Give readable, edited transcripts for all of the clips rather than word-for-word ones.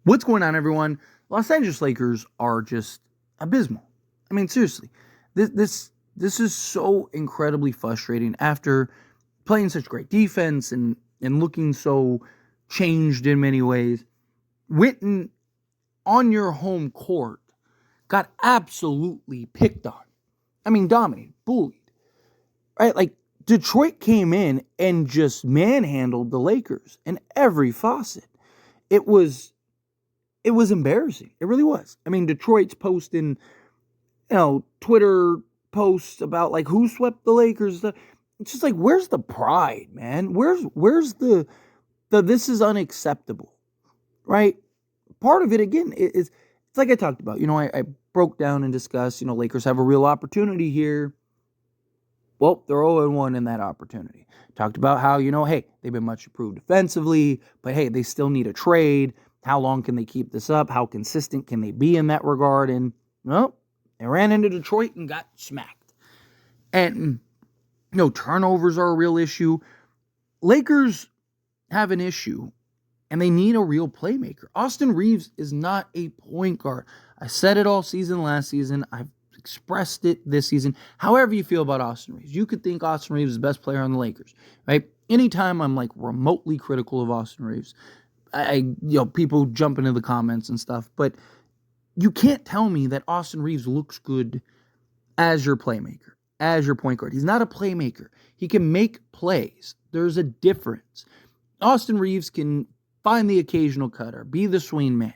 What's going on, everyone? Los Angeles Lakers are just abysmal. I mean, seriously, this is so incredibly frustrating after playing such great defense and looking so changed in many ways. Went on your home court, got absolutely picked on. I mean, dominated, bullied, right? Like, Detroit came in and just manhandled the Lakers in every facet. It was embarrassing. It really was. I mean, Detroit's posting, Twitter posts about like who swept the Lakers. It's just like, where's the pride, man? Where's the this is unacceptable, right? Part of it again is it's like I talked about. I broke down and discussed. Lakers have a real opportunity here. Well, they're 0-1 in that opportunity. Talked about how, hey, they've been much improved defensively, but hey, they still need a trade. How long can they keep this up? How consistent can they be in that regard? And, well, they ran into Detroit and got smacked. And, turnovers are a real issue. Lakers have an issue, and they need a real playmaker. Austin Reaves is not a point guard. I said it all season last season. I've expressed it this season. However you feel about Austin Reaves, you could think Austin Reaves is the best player on the Lakers, right? Anytime I'm like remotely critical of Austin Reaves, people jump into the comments and stuff, but you can't tell me that Austin Reaves looks good as your playmaker, as your point guard. He's not a playmaker. He can make plays. There's a difference. Austin Reaves can find the occasional cutter, be the swing man,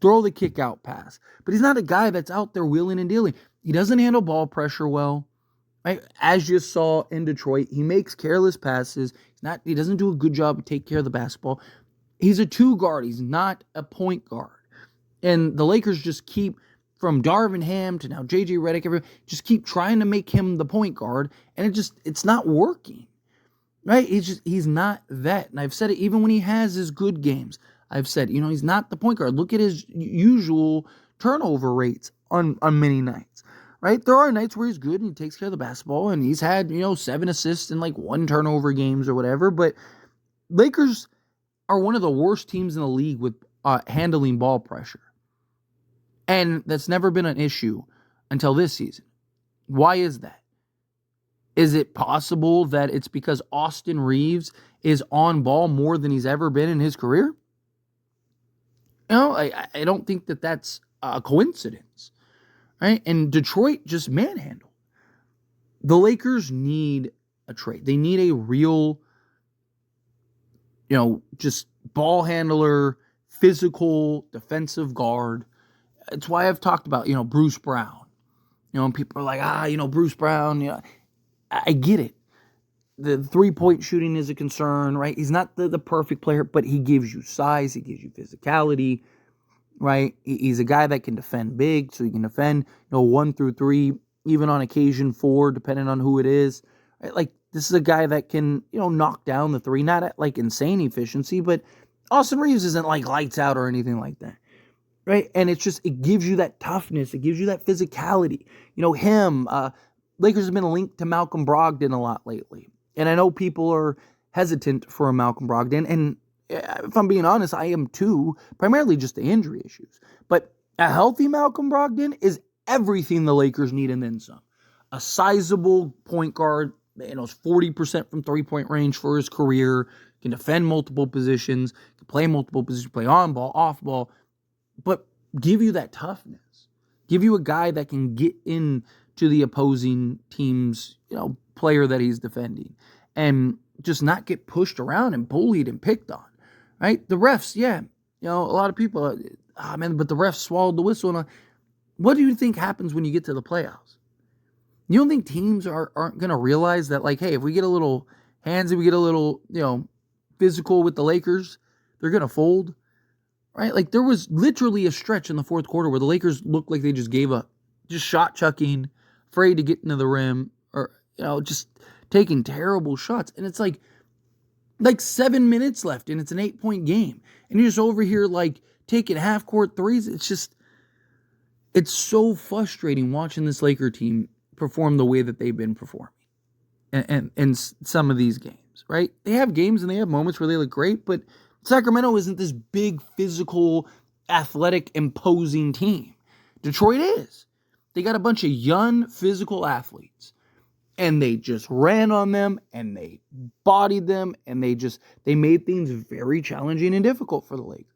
throw the kick out pass, but he's not a guy that's out there wheeling and dealing. He doesn't handle ball pressure well, right? As you saw in Detroit, he makes careless passes. He doesn't do a good job of taking care of the basketball. He's a two guard. He's not a point guard. And the Lakers just keep, from Darvin Ham to now JJ Redick, just keep trying to make him the point guard, and it's not working. Right? He's not that. And I've said it even when he has his good games. I've said, he's not the point guard. Look at his usual turnover rates on many nights. Right? There are nights where he's good and he takes care of the basketball, and he's had, 7 assists in like 1 turnover games or whatever. But Lakers are one of the worst teams in the league with handling ball pressure. And that's never been an issue until this season. Why is that? Is it possible that it's because Austin Reaves is on ball more than he's ever been in his career? I don't think that that's a coincidence, right? And Detroit just manhandled. The Lakers need a trade. They need a real, just ball handler, physical, defensive guard. It's why I've talked about, Bruce Brown. And people are like, Bruce Brown, I get it. The 3-point shooting is a concern, right? He's not the perfect player, but he gives you size. He gives you physicality, right? He's a guy that can defend big, so he can defend, 1 through 3, even on occasion 4, depending on who it is. Right? Like, this is a guy that can, knock down the 3, not at like insane efficiency, but Austin Reaves isn't like lights out or anything like that. Right? And it gives you that toughness. It gives you that physicality. Lakers have been linked to Malcolm Brogdon a lot lately. And I know people are hesitant for a Malcolm Brogdon. And if I'm being honest, I am too. Primarily just the injury issues. But a healthy Malcolm Brogdon is everything the Lakers need and then some. A sizable point guard, is 40% from 3-point range for his career, can defend multiple positions, can play multiple positions, play on ball, off ball, but give you that toughness. Give you a guy that can get in to the opposing team's, player that he's defending and just not get pushed around and bullied and picked on, right? The refs, a lot of people, but the refs swallowed the whistle. And what do you think happens when you get to the playoffs? You don't think teams aren't going to realize that, like, hey, if we get a little handsy, we get a little, physical with the Lakers, they're going to fold, right? Like, there was literally a stretch in the fourth quarter where the Lakers looked like they just gave up, just shot chucking, afraid to get into the rim, or, just taking terrible shots. And it's like 7 minutes left and it's an 8-point game. And you're just over here like taking half-court threes. It's so frustrating watching this Laker team perform the way that they've been performing and some of these games, right? They have games and they have moments where they look great, but Sacramento isn't this big, physical, athletic, imposing team. Detroit is. They got a bunch of young, physical athletes. And they just ran on them, and they bodied them, and they made things very challenging and difficult for the Lakers.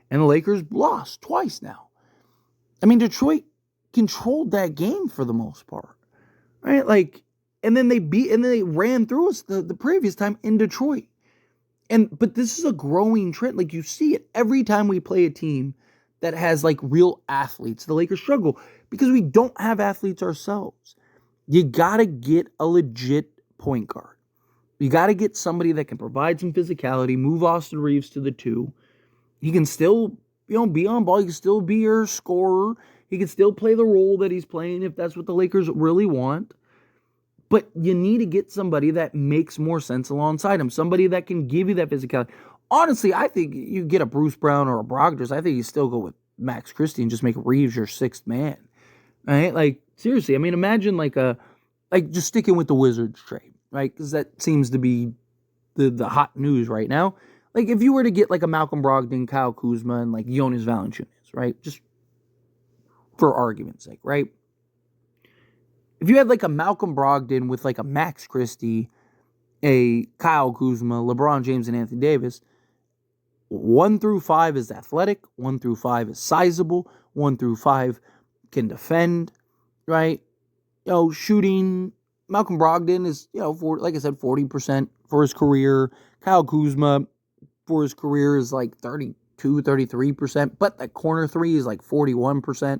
And the Lakers lost twice now. I mean, Detroit controlled that game for the most part, right? Like, and then they ran through us the previous time in Detroit. But this is a growing trend. Like, you see it every time we play a team that has like real athletes. The Lakers struggle because we don't have athletes ourselves. You got to get a legit point guard. You got to get somebody that can provide some physicality, move Austin Reaves to the 2. He can still, be on ball. He can still be your scorer. He can still play the role that he's playing if that's what the Lakers really want. But you need to get somebody that makes more sense alongside him. Somebody that can give you that physicality. Honestly, I think you get a Bruce Brown or a Brogdon. I think you still go with Max Christie and just make Reaves your 6th man. Right? Like, seriously, I mean, imagine just sticking with the Wizards trade, right? Because that seems to be the hot news right now. Like, if you were to get like a Malcolm Brogdon, Kyle Kuzma, and like Jonas Valanciunas, right? Just for argument's sake, right? If you had like a Malcolm Brogdon with like a Max Christie, a Kyle Kuzma, LeBron James, and Anthony Davis, 1 through 5 is athletic, 1 through 5 is sizable, 1 through 5 can defend, right? Shooting. Malcolm Brogdon is, like I said, 40% for his career. Kyle Kuzma for his career is like 32, 33%, but that corner 3 is like 41%,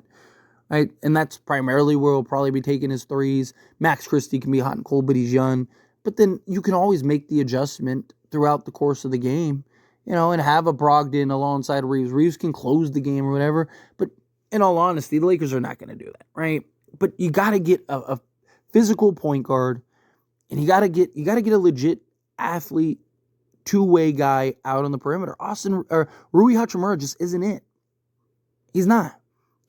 right? And that's primarily where he'll probably be taking his threes. Max Christie can be hot and cold, but he's young. But then you can always make the adjustment throughout the course of the game, and have a Brogdon alongside Reaves. Reaves can close the game or whatever, but in all honesty, the Lakers are not going to do that, right? But you got to get a physical point guard, and you got to get a legit athlete, two-way guy out on the perimeter. Rui Hachimura just isn't it. He's not.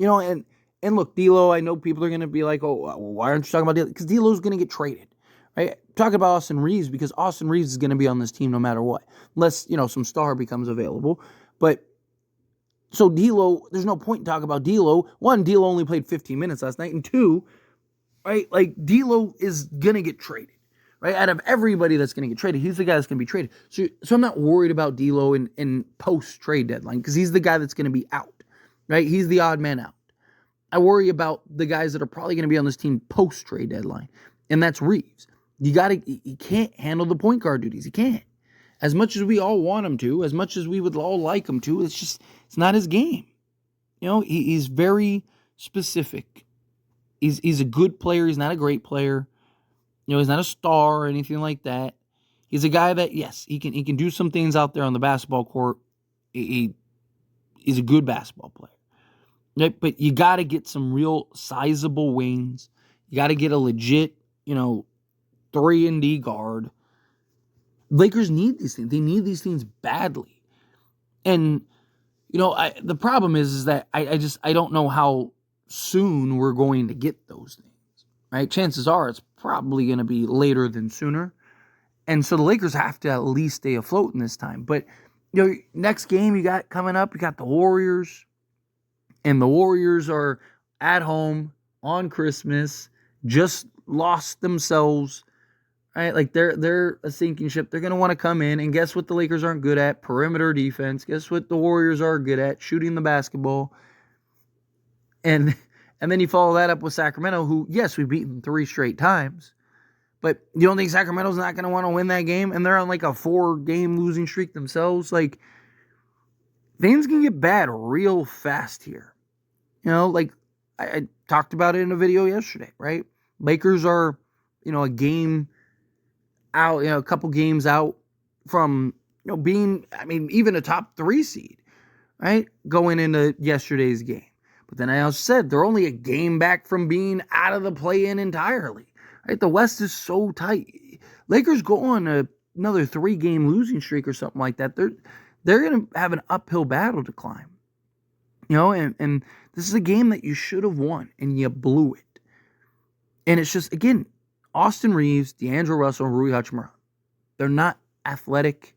And look, D'Lo, I know people are going to be like, oh, well, why aren't you talking about D'Lo? Because D'Lo's going to get traded, right? Talk about Austin Reaves, because Austin Reaves is going to be on this team no matter what, unless, some star becomes available. But so D'Lo, there's no point in talking about D'Lo. 1, D'Lo only played 15 minutes last night. And 2, right, like D'Lo is going to get traded, right? Out of everybody that's going to get traded, he's the guy that's going to be traded. So I'm not worried about D'Lo in post-trade deadline because he's the guy that's going to be out, right? He's the odd man out. I worry about the guys that are probably going to be on this team post-trade deadline, and that's Reaves. He can't handle the point guard duties. He can't. As much as we all want him to, as much as we would all like him to, it's not his game. He's very specific. He's a good player. He's not a great player. He's not a star or anything like that. He's a guy that, yes, he can do some things out there on the basketball court. He's a good basketball player. Right? But you got to get some real sizable wings. You got to get a legit, 3-and-D guard. Lakers need these things. They need these things badly. And, the problem is that I don't know how soon we're going to get those things, right? Chances are it's probably going to be later than sooner. And so the Lakers have to at least stay afloat in this time. But, next game you got coming up, you got the Warriors. And the Warriors are at home on Christmas, just lost themselves, right? Like they're a sinking ship. They're going to want to come in, and guess what the Lakers aren't good at? Perimeter defense. Guess what the Warriors are good at? Shooting the basketball. And then you follow that up with Sacramento, who, yes, we've beaten 3 straight times, but you don't think Sacramento's not going to want to win that game? And they're on like a 4-game losing streak themselves. Like, things can get bad real fast here. Like I talked about it in a video yesterday, right? Lakers are, a game out, a couple games out from, being, even a top 3 seed, right? Going into yesterday's game. But then I also said they're only a game back from being out of the play-in entirely, right? The West is so tight. Lakers go on another 3-game losing streak or something like that. They're going to have an uphill battle to climb. And this is a game that you should have won, and you blew it. And it's just, again, Austin Reaves, D'Angelo Russell, and Rui Hachimura. They're not athletic.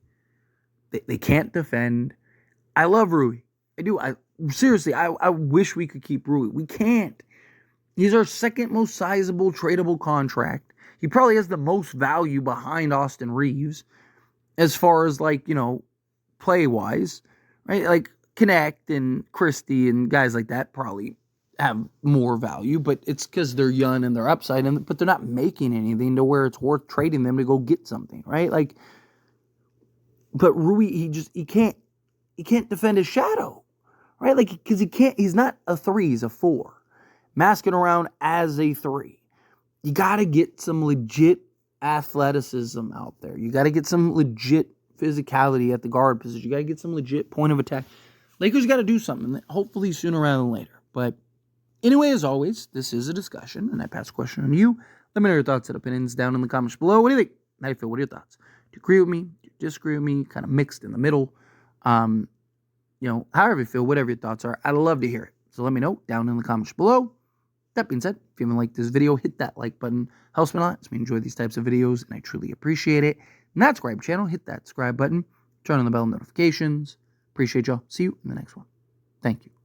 They can't defend. I love Rui. I do. Seriously, I wish we could keep Rui. We can't. He's our second most sizable tradable contract. He probably has the most value behind Austin Reaves as far as, like, play wise, right? Like Connect and Christie and guys like that probably have more value, but it's because they're young and they're upside, but they're not making anything to where it's worth trading them to go get something, right? Like, but Rui, he can't defend his shadow, right? Like, because he's not a 3, he's a 4, masking around as a 3. You got to get some legit athleticism out there. You got to get some legit physicality at the guard position. You got to get some legit point of attack. Lakers got to do something, hopefully sooner rather than later. But anyway, as always, this is a discussion, and I pass the question on to you. Let me know your thoughts and opinions down in the comments below. What do you think? How do you feel? What are your thoughts? Do you agree with me? Do you disagree with me? Kind of mixed in the middle. However you feel, whatever your thoughts are, I'd love to hear it. So let me know down in the comments below. That being said, if you haven't liked this video, hit that like button. Helps me a lot. It's me enjoy these types of videos, and I truly appreciate it. Not subscribe channel, hit that subscribe button. Turn on the bell notifications. Appreciate y'all. See you in the next one. Thank you.